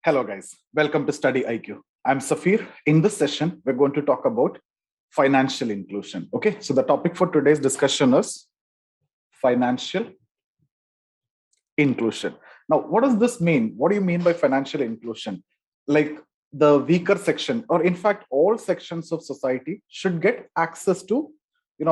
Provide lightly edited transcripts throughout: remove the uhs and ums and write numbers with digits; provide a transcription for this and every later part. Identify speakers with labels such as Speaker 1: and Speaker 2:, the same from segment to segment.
Speaker 1: Hello guys, welcome to Study IQ. I'm Safir. In this session, we're going to talk about financial inclusion. Okay, so the topic for today's discussion is financial inclusion. Now, what does this mean? What do you mean by financial inclusion? Like the weaker section, or in fact, all sections of society should get access to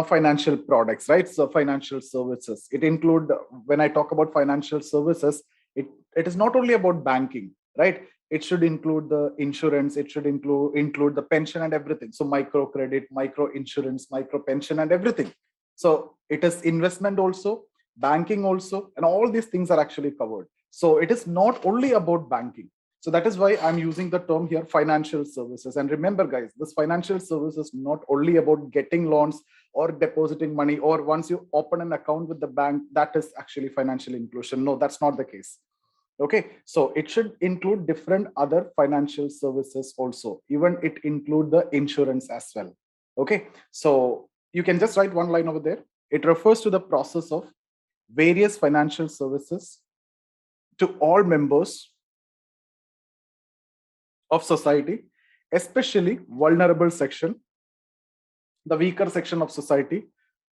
Speaker 1: financial products, right? So financial services. It include, when I talk about financial services, it is not only about banking, right? It should include the insurance, it should include the pension and everything. So micro credit, micro insurance, micro pension and everything. So it is investment also, banking also, and all these things are actually covered. So it is not only about banking. So that is why I'm using the term here, financial services. And remember, guys, this financial service is not only about getting loans or depositing money, or once you open an account with the bank, that is actually financial inclusion. No, that's not the case. Okay, so it should include different other financial services also. Even it include the insurance as well. Okay, so you can just write one line over there. It refers to the process of various financial services to all members of society, especially vulnerable section, the weaker section of society,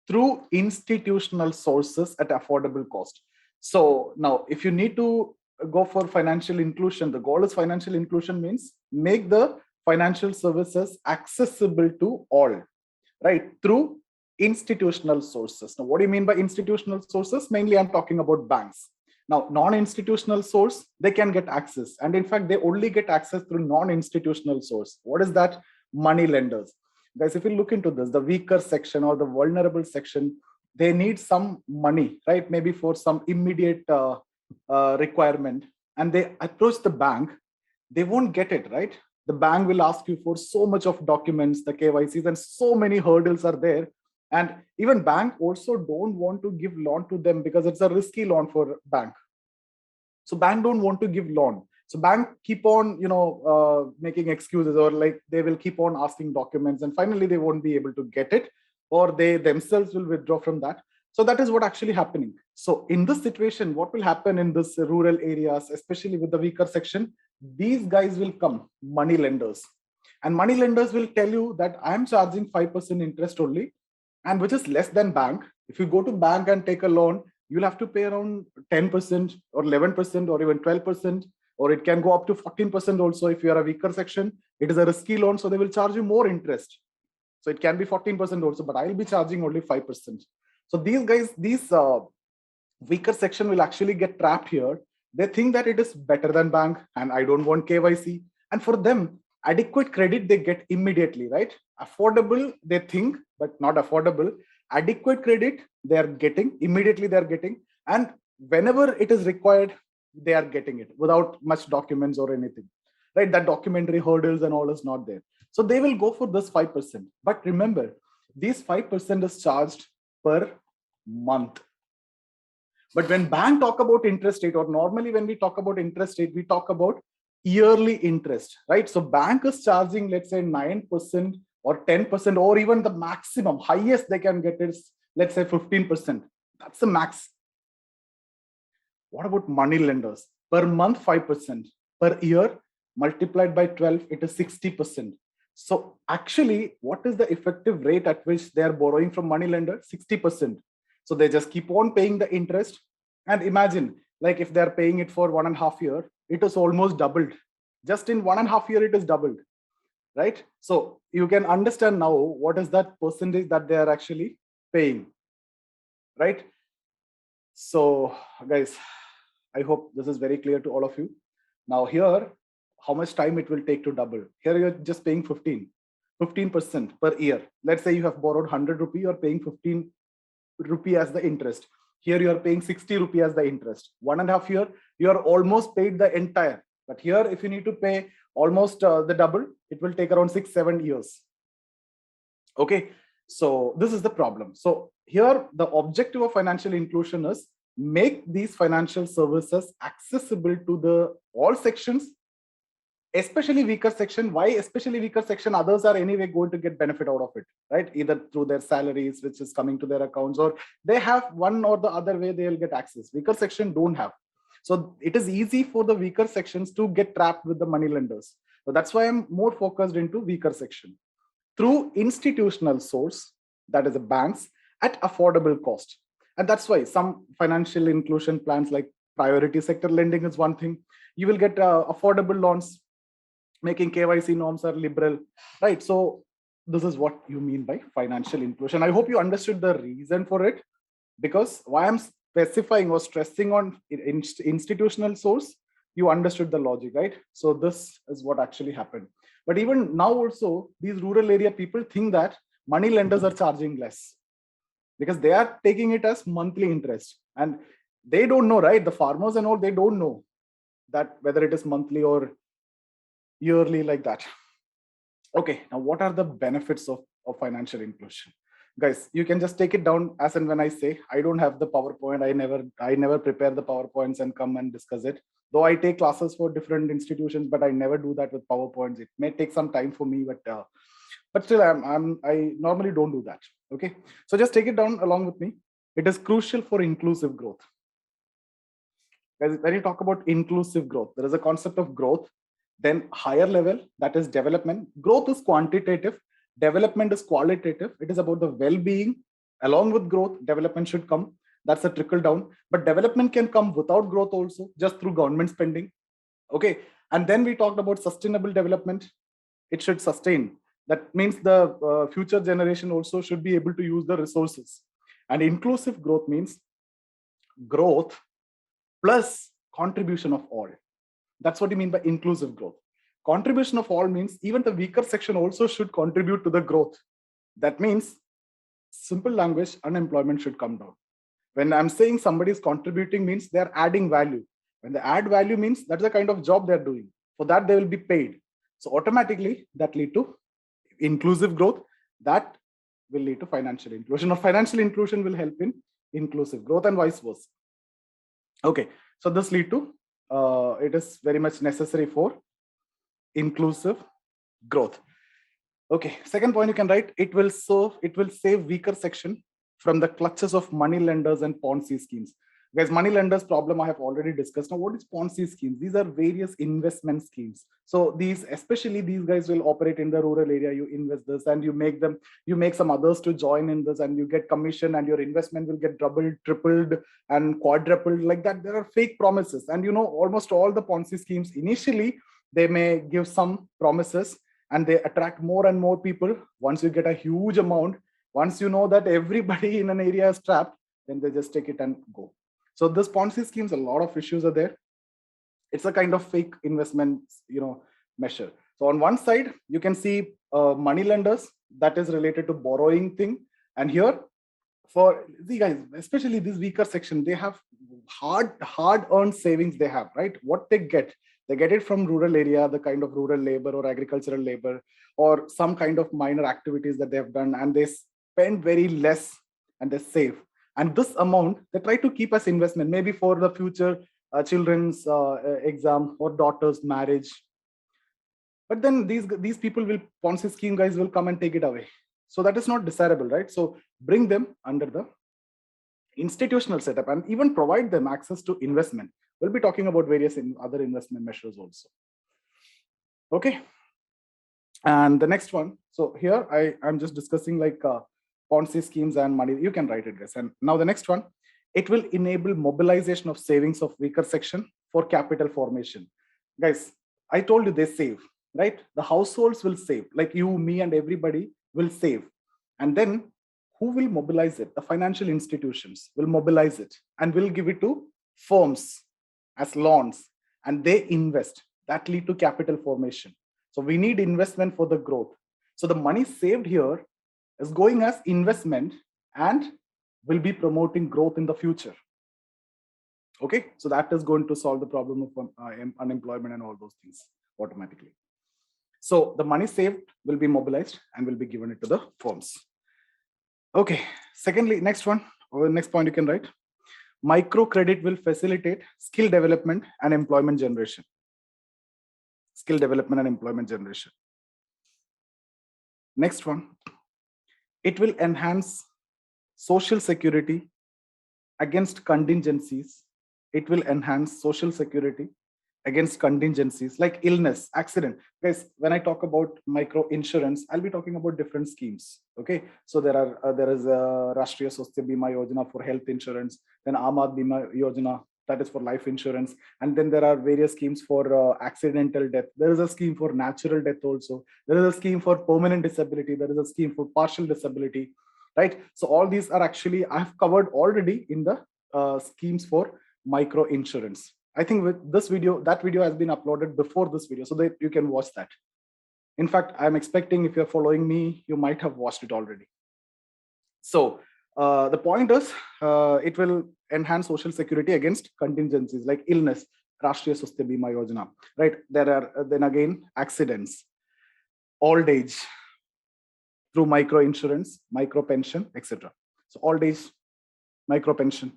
Speaker 1: through institutional sources at affordable cost. So now, if you need to go for financial inclusion, the goal is financial inclusion means make the financial services accessible to all, right? Through institutional sources. Now, what do you mean by institutional sources? Mainly, I'm talking about banks. Now, non-institutional source, they can get access. And in fact, they only get access through non-institutional source. What is that? Money lenders. Guys, if you look into this, the weaker section or the vulnerable section, they need some money, right? Maybe for some immediate requirement. And they approach the bank, they won't get it, right? The bank will ask you for so much of documents, the KYCs, and so many hurdles are there. And even bank also don't want to give loan to them because it's a risky loan for bank. So bank don't want to give loan. So bank keep on, making excuses, or like they will keep on asking documents, and finally they won't be able to get it, or they themselves will withdraw from that. So that is what actually happening. So in this situation, what will happen in this rural areas, especially with the weaker section, these guys will come, money lenders. And money lenders will tell you that I'm charging 5% interest only, and which is less than bank. If you go to bank and take a loan, you'll have to pay around 10% or 11% or even 12%, or it can go up to 14% also. If you are a weaker section, it is a risky loan, so they will charge you more interest. So it can be 14% also, but I'll be charging only 5%. So these guys, these weaker section will actually get trapped here. They think that it is better than bank, and I don't want KYC. And for them, adequate credit they get immediately, right? Affordable, they think, but not affordable. Adequate credit, they are getting, immediately they are getting. And whenever it is required, they are getting it without much documents or anything, right? That documentary hurdles and all is not there. So they will go for this 5%. But remember, these 5% is charged per month. But when bank talk about interest rate, or normally when we talk about interest rate, we talk about yearly interest, right? So bank is charging, let's say 9% or 10%, or even the maximum, highest they can get is, let's say 15%. That's the max. What about money lenders? Per month, 5%. Per year, multiplied by 12, it is 60%. So actually, what is the effective rate at which they are borrowing from money lender? 60%. So they just keep on paying the interest. And imagine, like if they're paying it for 1.5 years, it is almost doubled. Just in 1.5 years, it is doubled, right? So you can understand now what is that percentage that they are actually paying, right? So guys, I hope this is very clear to all of you. Now here, how much time it will take to double? Here you're just paying 15% per year. Let's say you have borrowed 100 rupee, you're paying 15 rupee as the interest. Here you are paying 60 rupee as the interest. 1.5 years, you are almost paid the entire. But here, if you need to pay almost the double, it will take around 6-7 years. Okay, so this is the problem. So here, the objective of financial inclusion is make these financial services accessible to the all sections, especially weaker section. Why especially weaker section? Others are anyway going to get benefit out of it, right? Either through their salaries, which is coming to their accounts, or they have one or the other way they'll get access. Weaker section don't have. So it is easy for the weaker sections to get trapped with the money lenders. So that's why I'm more focused into weaker section. Through institutional source, that is the banks, at affordable cost. And that's why some financial inclusion plans like priority sector lending is one thing. You will get affordable loans, making KYC norms are liberal, right? So this is what you mean by financial inclusion. I hope you understood the reason for it, because why I'm specifying or stressing on institutional source, you understood the logic, right? So this is what actually happened. But even now also, these rural area people think that money lenders are charging less because they are taking it as monthly interest, and they don't know, right? The farmers and all, they don't know that whether it is monthly or yearly like that. Okay, now what are the benefits of financial inclusion? Guys, you can just take it down as and when I say. I don't have the PowerPoint. I never prepare the PowerPoints and come and discuss it. Though I take classes for different institutions, but I never do that with PowerPoints. It may take some time for me, but still I normally don't do that. Okay, so just take it down along with me. It is crucial for inclusive growth. Guys, when you talk about inclusive growth, there is a concept of growth, then higher level, that is development. Growth is quantitative, development is qualitative. It is about the well-being. Along with growth, development should come. That's a trickle down. But development can come without growth also, just through government spending. Okay, and then we talked about sustainable development. It should sustain. That means the future generation also should be able to use the resources. And inclusive growth means growth plus contribution of all. That's what you mean by inclusive growth. Contribution of all means even the weaker section also should contribute to the growth. That means, simple language, unemployment should come down. When I'm saying somebody is contributing means they're adding value. When they add value means that's the kind of job they're doing. For that, they will be paid. So automatically that lead to inclusive growth. That will lead to financial inclusion, or financial inclusion will help in inclusive growth, and vice versa. Okay, so this lead to it is very much necessary for inclusive growth. Okay, second point you can write, it will save weaker section from the clutches of money lenders and Ponzi schemes. Guys, money lenders problem I have already discussed. Now, what is Ponzi schemes? These are various investment schemes. So especially these guys will operate in the rural area. You invest this and you make some others to join in this, and you get commission, and your investment will get doubled, tripled, and quadrupled like that. There are fake promises. And almost all the Ponzi schemes, initially, they may give some promises and they attract more and more people. Once you get a huge amount, once you know that everybody in an area is trapped, then they just take it and go. So this Ponzi schemes, a lot of issues are there. It's a kind of fake investment, measure. So on one side, you can see money lenders, that is related to borrowing thing. And here, for the guys, especially this weaker section, they have hard-earned savings they have, right? What they get it from rural area, the kind of rural labor or agricultural labor, or some kind of minor activities that they have done, and they spend very less and they save. And this amount, they try to keep as investment, maybe for the future children's exam or daughter's marriage. But then these people will, Ponzi scheme guys will come and take it away. So that is not desirable, right? So bring them under the institutional setup and even provide them access to investment. We'll be talking about various other investment measures also. Okay. And the next one. So here I'm just discussing like Ponzi schemes and money. You can write it, guys. And now the next one, it will enable mobilization of savings of weaker section for capital formation. Guys, I told you they save, right? The households will save, like you, me, and everybody will save. And then who will mobilize it? The financial institutions will mobilize it and will give it to firms as loans, and they invest. That lead to capital formation. So we need investment for the growth. So the money saved here is going as investment and will be promoting growth in the future. Okay, so that is going to solve the problem of unemployment and all those things automatically. So the money saved will be mobilized and will be given it to the firms. Okay, secondly, next one, or next point you can write, microcredit will facilitate skill development and employment generation. Skill development and employment generation. Next one, it will enhance social security against contingencies it will enhance social security against contingencies like illness, accident. Guys, when I talk about micro insurance, I'll be talking about different schemes. Okay, so there is a Rashtriya Swasthya Bima Yojana for health insurance, then Amad Bima Yojana, that is for life insurance, and then there are various schemes for accidental death. There is a scheme for natural death also. There is a scheme for permanent disability. There is a scheme for partial disability, right? So all these are actually I have covered already in the schemes for micro insurance. I think with this video, that video has been uploaded before this video, so that you can watch that. In fact, I'm expecting if you're following me, you might have watched it already. So the point is, it will enhance social security against contingencies like illness, Rashtriya Swasthya Bima Yojana, right? There are then again accidents, old age through micro insurance, micro pension, etc. So old age, micro pension.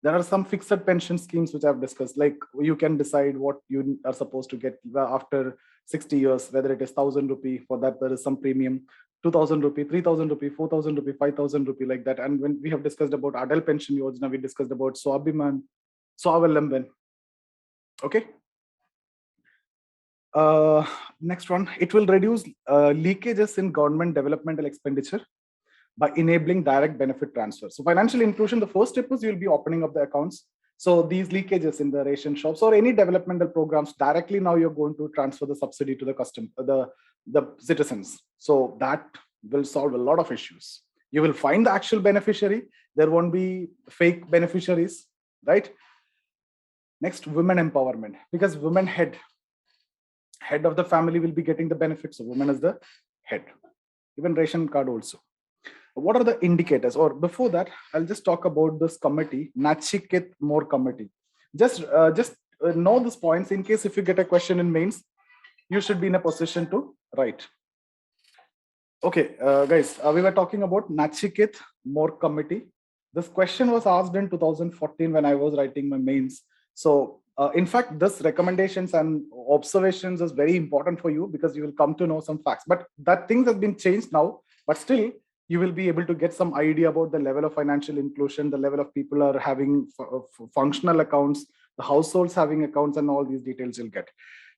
Speaker 1: There are some fixed pension schemes which I've discussed, like you can decide what you are supposed to get after 60 years, whether it is 1,000 rupee, for that there is some premium, 2,000 rupee, 3,000 rupee, 4,000 rupee, 5,000 rupee, like that. And when we have discussed about Adal Pension Yojana, we discussed about Swabhiman, Swawalamban. Okay. Next one, it will reduce leakages in government developmental expenditure by enabling direct benefit transfer. So financial inclusion, the first step is you'll be opening up the accounts. So these leakages in the ration shops or any developmental programs, directly now you're going to transfer the subsidy to the citizens. So that will solve a lot of issues. You will find the actual beneficiary. There won't be fake beneficiaries, right? Next, women empowerment, because women head of the family will be getting the benefits. So women is the head. Even ration card also. What are the indicators? Or before that, I'll just talk about this committee, Nachiket More committee. Just know these points in case if you get a question in mains, you should be in a position to write. Okay, guys, we were talking about Nachiket More committee. This question was asked in 2014 when I was writing my mains. So in fact, this recommendations and observations is very important for you because you will come to know some facts. But that things have been changed now, but still, you will be able to get some idea about the level of financial inclusion, the level of people are having functional accounts, the households having accounts, and all these details you'll get.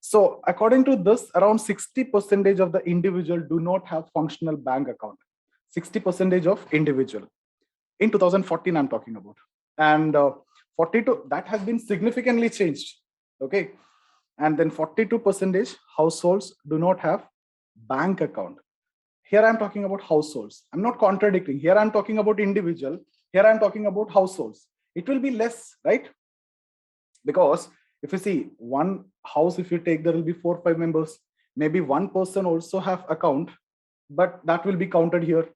Speaker 1: So according to this, around 60% of the individual do not have functional bank account. 60% of individual. In 2014, I'm talking about. And 42, that has been significantly changed. Okay. And then 42% households do not have bank account. Here I'm talking about households. I'm not contradicting. Here I'm talking about individual. Here I'm talking about households. It will be less, right? Because if you see one house, if you take, there will be 4 or 5 members. Maybe one person also have account, but that will be counted here.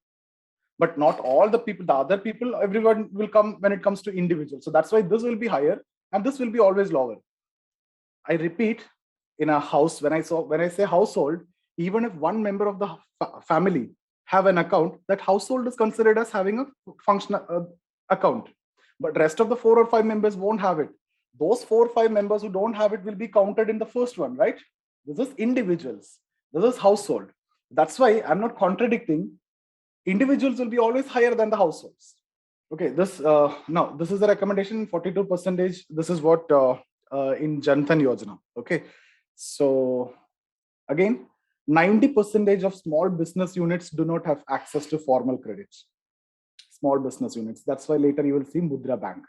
Speaker 1: But not all the people, the other people, everyone will come when it comes to individual. So that's why this will be higher and this will be always lower. I repeat, in a house, when I say household, even if one member of the family have an account, that household is considered as having a functional account. But rest of the 4 or 5 members won't have it. Those 4 or 5 members who don't have it will be counted in the first one, right? This is individuals. This is household. That's why I'm not contradicting. Individuals will be always higher than the households. Okay, this now this is the recommendation, 42%. This is what in Jan Dhan Yojana. Okay, so again, 90% of small business units do not have access to formal credits. Small business units. That's why later you will see Mudra Bank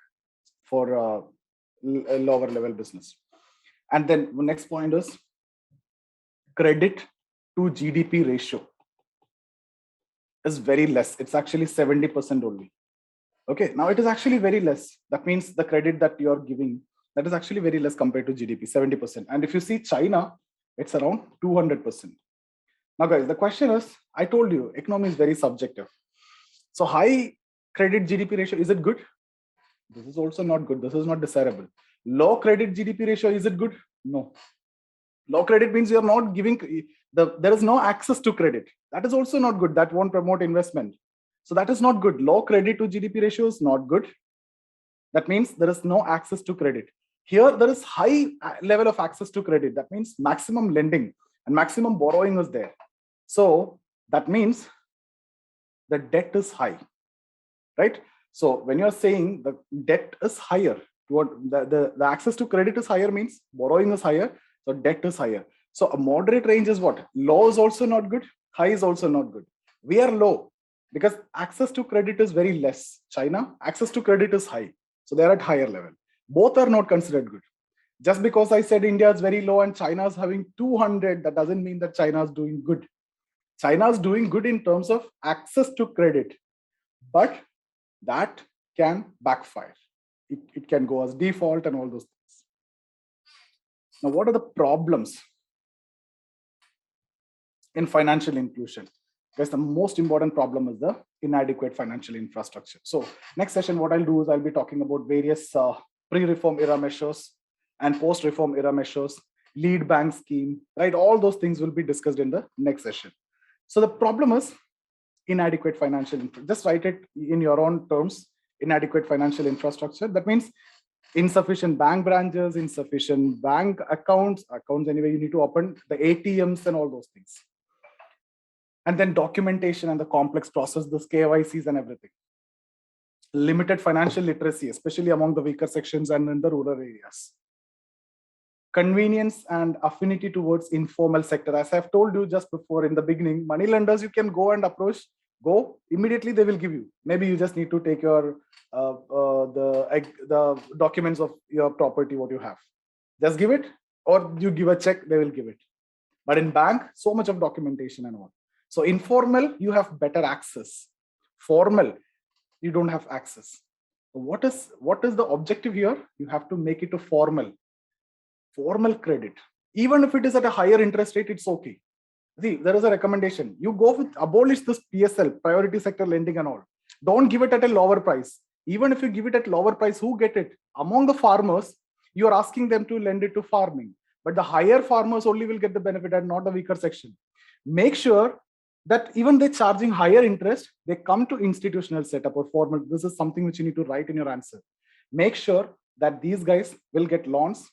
Speaker 1: for a lower level business. And then the next point is credit to GDP ratio is very less. It's actually 70% only. Okay, now it is actually very less. That means the credit that you're giving, that is actually very less compared to GDP, 70%. And if you see China, it's around 200%. Now guys, the question is, I told you, economy is very subjective. So high credit GDP ratio, is it good? This is also not good. This is not desirable. Low credit GDP ratio, is it good? No. Low credit means you're not giving, there is no access to credit. That is also not good. That won't promote investment. So that is not good. Low credit to GDP ratio is not good. That means there is no access to credit. Here, there is high level of access to credit. That means maximum lending and maximum borrowing is there. So that means the debt is high, right? So when you're saying the debt is higher, the access to credit is higher means borrowing is higher, so debt is higher. So a moderate range is what? Low is also not good, high is also not good. We are low because access to credit is very less. China, access to credit is high. So they're at higher level. Both are not considered good. Just because I said India is very low and China is having 200, that doesn't mean that China is doing good. China is doing good in terms of access to credit, but that can backfire. It can go as default and all those things. Now, what are the problems in financial inclusion? Because the most important problem is the inadequate financial infrastructure. So next session, what I'll do is I'll be talking about various pre-reform era measures and post-reform era measures, lead bank scheme, right? All those things will be discussed in the next session. So the problem is inadequate financial infrastructure. Just write it in your own terms, inadequate financial infrastructure. That means insufficient bank branches, insufficient bank accounts anyway, you need to open the ATMs and all those things. And then documentation and the complex process, the KYCs and everything. Limited financial literacy, especially among the weaker sections and in the rural areas. Convenience and affinity towards informal sector. As I've told you just before in the beginning, money lenders you can go and approach, go immediately they will give you. Maybe you just need to take your the documents of your property, what you have. Just give it, or you give a check, they will give it. But in bank, so much of documentation and all. So informal, you have better access. Formal, you don't have access. So what is the objective here? You have to make it a formal credit. Even if it is at a higher interest rate, it's okay. See, there is a recommendation. You go with abolish this PSL, priority sector lending and all. Don't give it at a lower price. Even if you give it at lower price, who get it? Among the farmers, you are asking them to lend it to farming. But the higher farmers only will get the benefit and not the weaker section. Make sure that even they're charging higher interest, they come to institutional setup or formal. This is something which you need to write in your answer. Make sure that these guys will get loans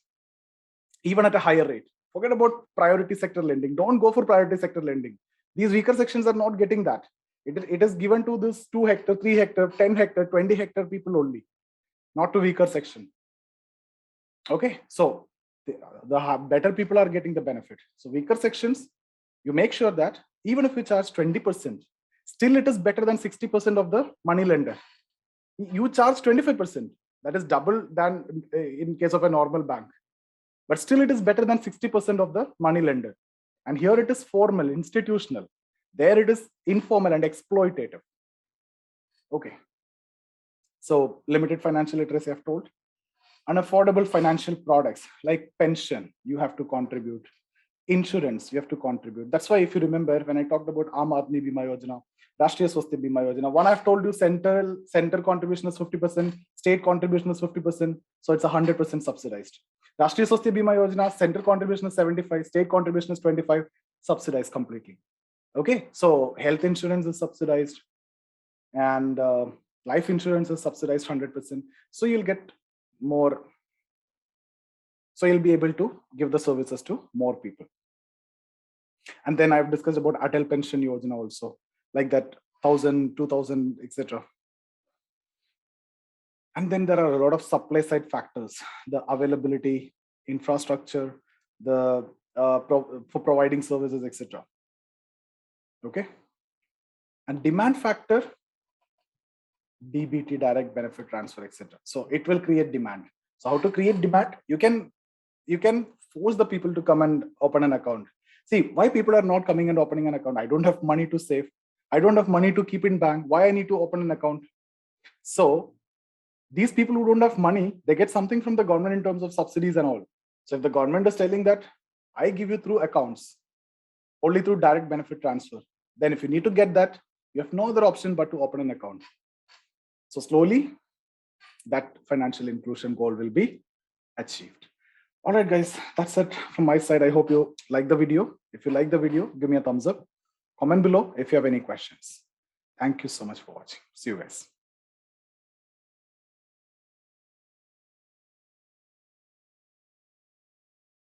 Speaker 1: even at a higher rate. Forget about priority sector lending. Don't go for priority sector lending. These weaker sections are not getting that. It is given to this 2 hectare, 3 hectare, 10 hectare, 20 hectare people only, not to weaker section. Okay, so the better people are getting the benefit. So weaker sections, you make sure that even if you charge 20%, still it is better than 60% of the money lender. You charge 25%. That is double than in case of a normal bank. But still it is better than 60% of the money lender. And here it is formal, institutional. There it is informal and exploitative. Okay. So limited financial literacy, I've told. Unaffordable financial products like pension, you have to contribute. Insurance, you have to contribute. That's why if you remember, when I talked about Aam Aadmi Bima Yojana, Rashtriya Swasthya Bima Yojana, one I've told you center contribution is 50%, state contribution is 50%, so it's 100% subsidized. Rashtriya Swasthya Bima Yojana, center contribution is 75, state contribution is 25, subsidized completely. Okay, so health insurance is subsidized and life insurance is subsidized 100%. So you'll get more. So you'll be able to give the services to more people. And then I've discussed about Atal Pension Yojana also, like that 1,000, 2,000, etc. And then there are a lot of supply side factors, the availability, infrastructure, the for providing services, etc. Okay. And demand factor, DBT, direct benefit transfer, etc. So it will create demand. So how to create demand? You can force the people to come and open an account. See, why people are not coming and opening an account? I don't have money to save. I don't have money to keep in bank. Why I need to open an account? So these people who don't have money, they get something from the government in terms of subsidies and all. So if the government is telling that I give you through accounts, only through direct benefit transfer, then if you need to get that, you have no other option but to open an account. So slowly, that financial inclusion goal will be achieved. All right, guys, that's it from my side. I hope you like the video. If you like the video, give me a thumbs up. Comment below if you have any questions. Thank you so much for watching. See you guys.